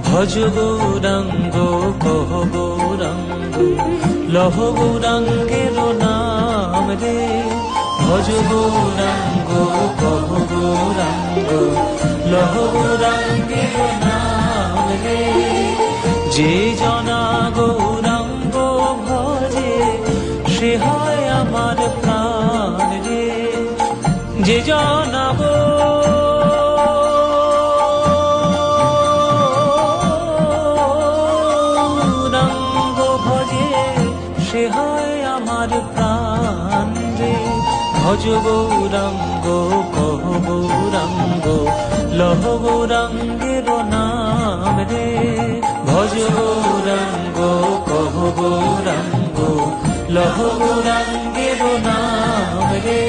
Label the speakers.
Speaker 1: ভজ গৌরাঙ্গ কহ গৌরাঙ্গ লহ গৌরাঙ্গের নাম রে। ভজ গৌরাঙ্গ কহ গৌরাঙ্গ লহ গৌরাঙ্গের নাম রে। যে জনা গৌরাঙ্গ ভজে সে হয় আমার প্রাণ রে। যে জনা গৌরাঙ্গ ভজে সে হয় আমার প্রাণ রে। ভজ গৌরাঙ্গ কহ গৌরাঙ্গ লহ গৌরাঙ্গের নাম রে। ভজ গৌরাঙ্গ কহ গৌরাঙ্গ লহ গৌরাঙ্গের নাম রে।